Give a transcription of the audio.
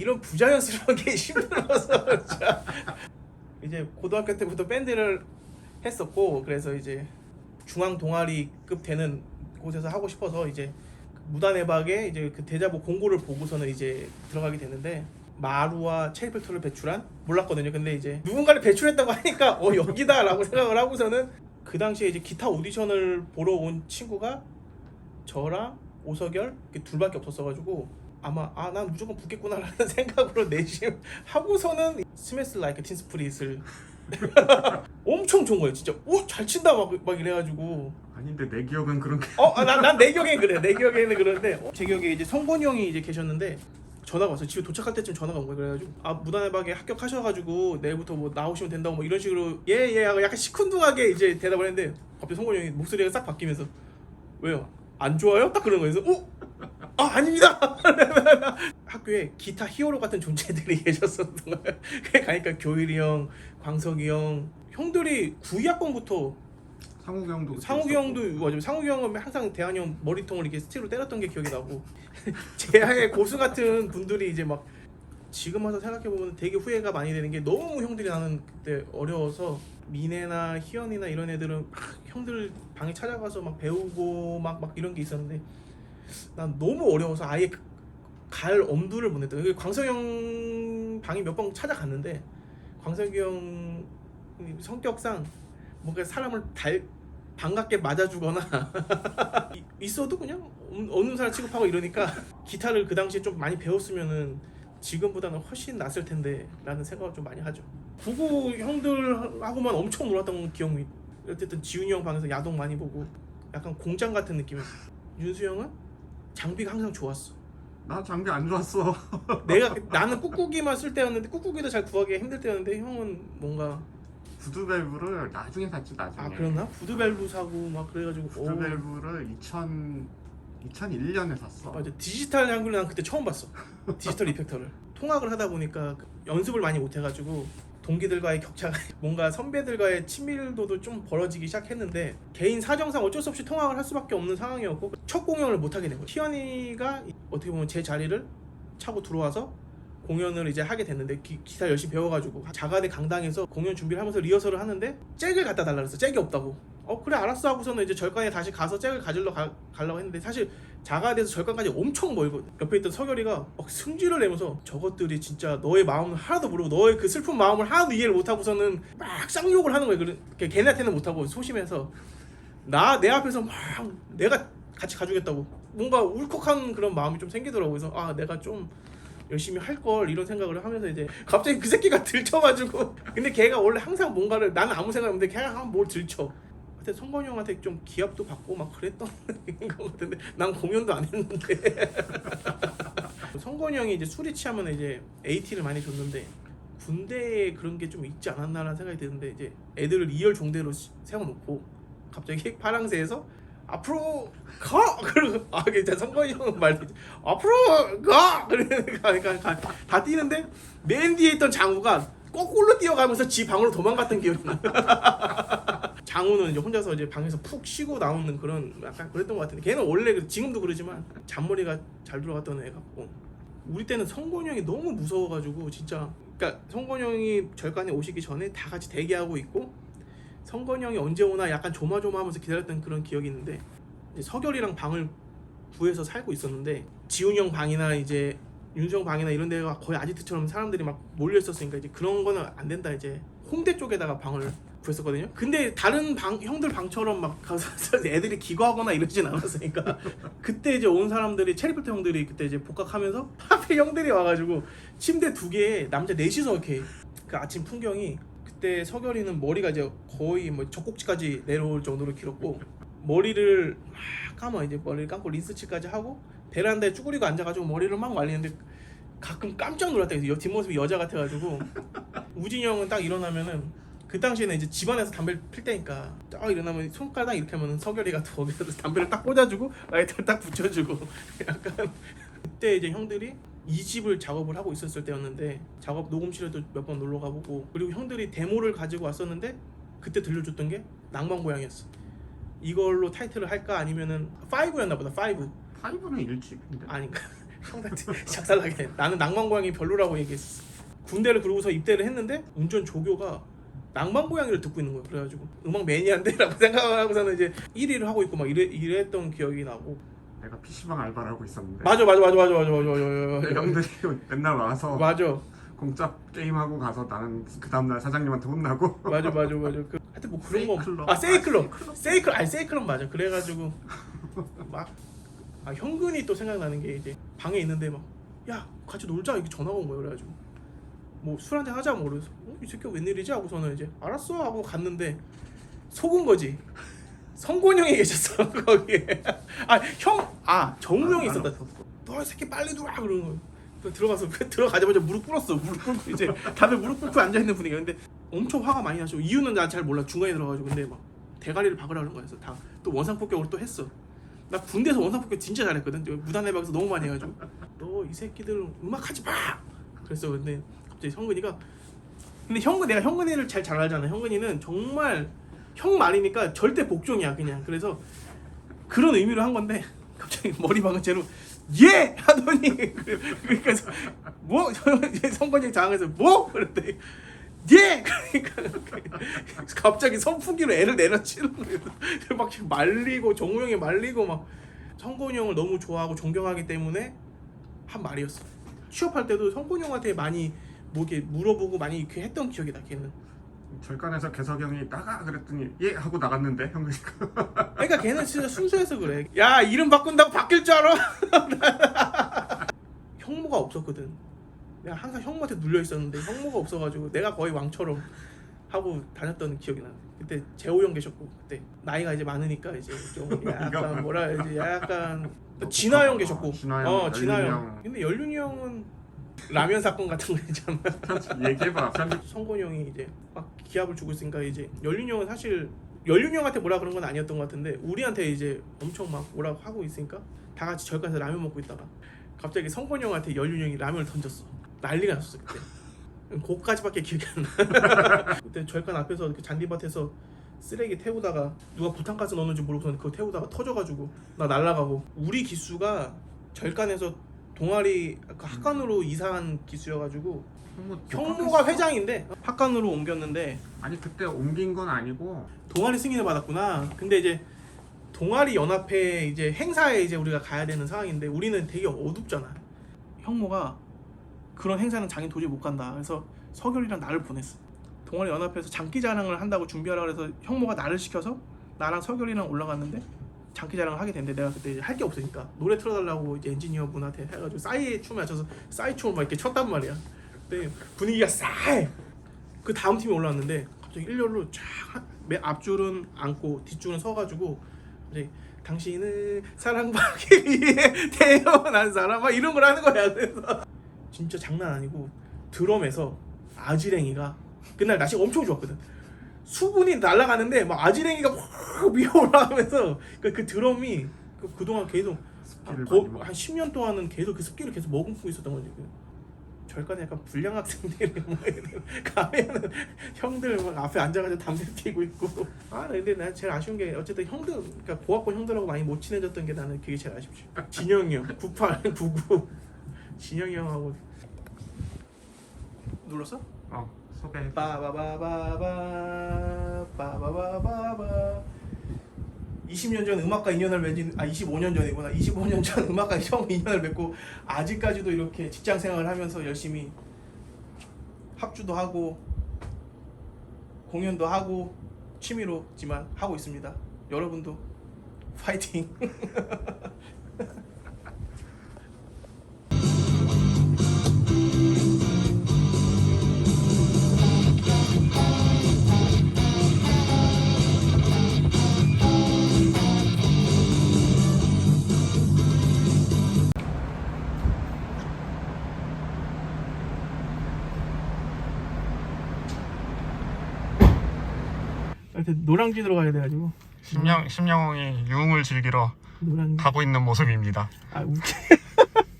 이런 부자연스러운 게 힘들어서 진짜. 이제 고등학교 때부터 밴드를 했었고 그래서 이제 중앙 동아리급 되는 곳에서 하고 싶어서 이제 무단해박에 이제 그 대자보 공고를 보고서는 이제 들어가게 됐는데 마루와 체리필터를 배출한 몰랐거든요. 근데 이제 누군가를 배출했다고 하니까 여기다라고 생각을 하고서는 그 당시에 이제 기타 오디션을 보러 온 친구가 저랑 오석열 둘밖에 없었어가지고 아마 난 무조건 붙겠구나라는 생각으로 내심 하고서는 스매스 라이크 틴 스프릿을 엄청 좋은 거예요. 진짜 잘 친다 막 이래가지고 아닌데 내 기억은 그런 게 난 내 기억엔 그래. 내 기억에는 그런데 제 기억에 이제 성곤이 형이 이제 계셨는데 전화가 왔어요. 집에 도착할 때쯤 전화가 온 거예요. 그래가지고 무단해박에 합격하셔가지고 내일부터 뭐 나오시면 된다고 뭐 이런 식으로 예 하고 약간 시큰둥하게 이제 대답을 했는데 갑자기 성곤이 형이 목소리가 싹 바뀌면서 왜요? 안 좋아요? 딱 그런 거예요. 아닙니다. 학교에 기타 히어로 같은 존재들이 계셨었던 거예요. 가니까 교일이 형, 광석이 형 형들이 9학번부터 상욱이 형도 맞아요. 상욱이 형은 항상 대한이 형 머리통을 이렇게 스틱으로 때렸던 게 기억이 나고 제아의 고수 같은 분들이 이제 막 지금 와서 생각해 보면 되게 후회가 많이 되는 게 너무 형들이 나는 그때 어려워서 민혜나 희연이나 이런 애들은 막 형들 방에 찾아가서 막 배우고 막 이런 게 있었는데 난 너무 어려워서 아예 갈 엄두를 못 냈다. 광석이 형 방에 몇 번 찾아갔는데 광석이 형 성격상 뭔가 사람을 반갑게 맞아주거나 있어도 그냥 어느 사람 취급하고 이러니까 기타를 그 당시에 좀 많이 배웠으면은 지금보다는 훨씬 낫을 텐데 라는 생각을 좀 많이 하죠. 구구 형들하고만 엄청 놀았던 기억이 어쨌든 지훈이 형 방에서 야동 많이 보고 약간 공장 같은 느낌이었어. 윤수 형은 장비가 항상 좋았어. 나 장비 안 좋았어. 나는 꾹꾹이만 쓸 때였는데 꾹꾹이도 잘 구하기 힘들 때였는데 형은 뭔가 부드밸브를 나중에 샀지. 나중에. 그랬나? 부드밸브 사고 막 그래가지고 부드밸브를 2001년에 샀어. 맞아. 디지털 한글을 난 그때 처음 봤어. 디지털 이펙터를 통학을 하다 보니까 연습을 많이 못 해가지고 동기들과의 격차가 뭔가 선배들과의 친밀도도 좀 벌어지기 시작했는데 개인 사정상 어쩔 수 없이 통학을 할 수밖에 없는 상황이었고 첫 공연을 못 하게 된 거예요. 희연이가 어떻게 보면 제 자리를 차고 들어와서 공연을 이제 하게 됐는데 기타 열심히 배워가지고 자가대 강당에서 공연 준비를 하면서 리허설을 하는데 잭을 갖다 달라 그랬어. 잭이 없다고. 그래 알았어 하고서는 이제 절간에 다시 가서 잭을 가지러 가려고 했는데 사실 자가대에서 절간까지 엄청 멀고 옆에 있던 서결이가 승질을 내면서 저것들이 진짜 너의 마음을 하나도 모르고 너의 그 슬픈 마음을 하나도 이해를 못하고서는 막 쌍욕을 하는 거예요. 걔네한테는 못하고 소심해서 내 앞에서 막 내가 같이 가주겠다고 뭔가 울컥한 그런 마음이 좀 생기더라고요. 그래서 내가 좀 열심히 할 걸 이런 생각을 하면서 이제 갑자기 그 새끼가 들쳐가지고 근데 걔가 원래 항상 뭔가를 나는 아무 생각 없는데 걔가 항상 뭘 들쳐. 그때 성건이 형한테 좀 기합도 받고 막 그랬던 것 같은데 난 공연도 안 했는데 성건이 형이 이제 술이 취하면 이제 AT를 많이 줬는데 군대에 그런 게 좀 있지 않았나라는 생각이 드는데 이제 애들을 2열 종대로 세워놓고 갑자기 파랑새에서 앞으로 가! 그러고 진짜 성건이 형은 말이지 앞으로 가! 그러니까 다 뛰는데 맨 뒤에 있던 장우가 거꾸로 뛰어가면서 지 방으로 도망갔던 기억이 나. 장우는 이제 혼자서 이제 방에서 푹 쉬고 나오는 그런 약간 그랬던 것 같은데 걔는 원래 지금도 그러지만 잔머리가 잘 들어갔던 애 같고 우리 때는 성건이 형이 너무 무서워가지고 진짜 그러니까 성건이 형이 절간에 오시기 전에 다 같이 대기하고 있고 성건이 형이 언제 오나 약간 조마조마하면서 기다렸던 그런 기억이 있는데 이제 서결이랑 방을 구해서 살고 있었는데 지훈이 형 방이나 이제 윤수 형 방이나 이런 데가 거의 아지트처럼 사람들이 막 몰려 있었으니까 이제 그런 거는 안 된다 이제 홍대 쪽에다가 방을 구했었거든요. 근데 다른 형들 방처럼 막 가서 애들이 기거하거나 이러진 않았으니까 그때 이제 온 사람들이 체리필터 형들이 그때 이제 복학하면서 하필 형들이 와가지고 침대 2개에 남자 넷이서 이렇게 그 아침 풍경이 그때 서결이는 머리가 이제 거의 뭐 젖꼭지까지 내려올 정도로 길었고 머리를 막 감아 이제 머리를 감고 린스칠까지 하고 베란다에 쭈그리고 앉아가지고 머리를 막 말리는데 가끔 깜짝 놀랐다. 뒷모습이 여자 같아가지고 우진이 형은 딱 일어나면은 그 당시에는 이제 집안에서 담배를 필 때니까 딱 일어나면 손가락 이렇게 하면은 서결이가 거기서 담배를 딱 꽂아주고 라이터를 딱 붙여주고 약간 그때 이제 형들이 이 집을 작업을 하고 있었을 때였는데 작업 녹음실에도 몇 번 놀러 가보고 그리고 형들이 데모를 가지고 왔었는데 그때 들려줬던 게 낭만 고양이였어. 이걸로 타이틀을 할까 아니면은 5였나 보다. 5는 5는 1집인데 아닌가 형한테 작살나게. 나는 낭만고양이 별로라고 얘기했어. 군대를 그러고서 입대를 했는데 운전 조교가 낭만고양이를 듣고 있는 거예요. 그래가지고 음악 매니아인데라고 생각을 하고서는 이제 1위를 하고 있고 막 이랬던 기억이 나고. 내가 PC방 알바를 하고 있었는데 맞아. 형들이 맨날 와서 맞아. 공짜 게임하고 가서 나는 그 다음날 사장님한테 혼나고. 맞아. 그 하여튼 뭐 그런 세이클럽. 거. 세이클럽 맞아. 그래가지고 막 현근이 또 생각나는 게 이제 방에 있는데 막 야 같이 놀자 이렇게 전화가 온 거예요. 그래가지고 뭐 술 한잔 하자 뭐 그래서 이 새끼 웬일이지 하고서는 이제 알았어 하고 갔는데 속은 거지. 성곤 형이 계셨어 거기에. 정우 형이 있었다. 너 이 새끼 빨리 들어와 그러는 거예요. 들어가서 들어가자마자 무릎 꿇었어. 무릎 꿇고 이제 다들 무릎 꿇고 앉아 있는 분위기야. 근데 엄청 화가 많이 나죠. 이유는 난 잘 몰라. 중간에 들어가지고 근데 막 대가리를 박으라는 거였어. 다 또 원상폭격을 또 했어. 나 군대에서 원상폭격 진짜 잘했거든. 무단해방에서 너무 많이 해가지고 너 이 새끼들 음악하지 마. 그래서 근데 갑자기 현근이가 근데 내가 현근이를 잘 알잖아. 현근이는 정말 형 말이니까 절대 복종이야 그냥. 그래서 그런 의미로 한 건데 갑자기 머리방은 채로 예 하더니 그러니까 뭐 성건이 장에서 뭐 그랬더니 예 그러니까 갑자기 선풍기로 애를 내려치는 거예요. 막 말리고 정우 형이 말리고 막 성건이 형을 너무 좋아하고 존경하기 때문에 한 말이었어. 취업할 때도 성건이 형한테 많이 뭐 이렇게 물어보고 많이 이렇게 했던 기억이 나. 걔는 절간에서 개석이 형이 나가 그랬더니 예 하고 나갔는데 형이니까. 그러니까 걔는 진짜 순수해서 그래. 야 이름 바꾼다고 바뀔 줄 알아? 형모가 없었거든. 내가 항상 형모한테 눌려 있었는데 형모가 없어가지고 내가 거의 왕처럼 하고 다녔던 기억이 나. 그때 재호 형 계셨고 그때 나이가 이제 많으니까 이제 좀 약간 뭐라 해야지 약간 진화 형 계셨고. 진화 형, 진화 연륜이 형. 형. 근데 연륜이 형은 라면 사건 같은 거 있잖아. 얘기해봐. 편집. 성곤이 형이 이제 막 기합을 주고 있으니까 이제 연륜이 형은 사실 연륜이 형한테 뭐라 그런 건 아니었던 것 같은데 우리한테 이제 엄청 막 뭐라고 하고 있으니까 다 같이 절간에서 라면 먹고 있다가 갑자기 성곤이 형한테 연륜이 형이 라면을 던졌어. 난리가 났었어 그때. 그거까지밖에 기억이 안 나. 그때 절간 앞에서 그 잔디밭에서 쓰레기 태우다가 누가 부탄가스 넣는지 모르고서 그거 태우다가 터져가지고 나 날아가고. 우리 기수가 절간에서 동아리 그 학관으로 이사한 기수여가지고 형모가 회장인데 학관으로 옮겼는데 아니 그때 옮긴 건 아니고 동아리 승인을 받았구나. 근데 이제 동아리 연합회 이제 행사에 이제 우리가 가야 되는 상황인데 우리는 되게 어둡잖아. 형모가 그런 행사는 자기는 도저히 못 간다. 그래서 서결이랑 나를 보냈어. 동아리 연합회에서 장기자랑을 한다고 준비하라 그래서 형모가 나를 시켜서 나랑 서결이랑 올라갔는데 장기자랑을 하게 됐는데 내가 그때 할 게 없으니까 노래 틀어달라고 이제 엔지니어 분한테 해가지고 싸이의 춤에 맞춰서 싸이 춤을 막 이렇게 췄단 말이야. 근데 분위기가 싸해. 그 다음 팀이 올라왔는데 갑자기 일렬로 쫙맨 앞줄은 앉고 뒷줄은 서가지고 이제 당신은 사랑받기 위해 태어난 사람 막 이런 걸 하는 거야. 그래서 진짜 장난 아니고 드럼에서 아지랭이가 그날 날씨가 엄청 좋았거든. 수분이 날아가는데 막 아지랭이가 확 위에 올라가면서 그 드럼이 그동안 계속 한 10년 동안은 계속 그 습기를 계속 머금고 있었던 거지. 절간에 약간 불량 학생들이 뭐 가면은 형들 막 앞에 앉아가지고 담배 피고 있고. 근데 난 제일 아쉬운 게 어쨌든 형들 그러니까 고학번 형들하고 많이 못 친해졌던 게 나는 그게 제일 아쉽지. 진영이 형 98, 99 진영이 형하고 눌렀어? 소개. 빠바바바바 20년 전 음악과 인연을 맺은 25년 전이구나. 25년 전 음악과 처음 인연을 맺고 아직까지도 이렇게 직장 생활을 하면서 열심히 합주도 하고 공연도 하고 취미로지만 하고 있습니다. 여러분도 파이팅. 하여튼 노량진으로 가야 돼가지고 심영웅이 유흥을 즐기러 노량진. 가고 있는 모습입니다. 웃겨.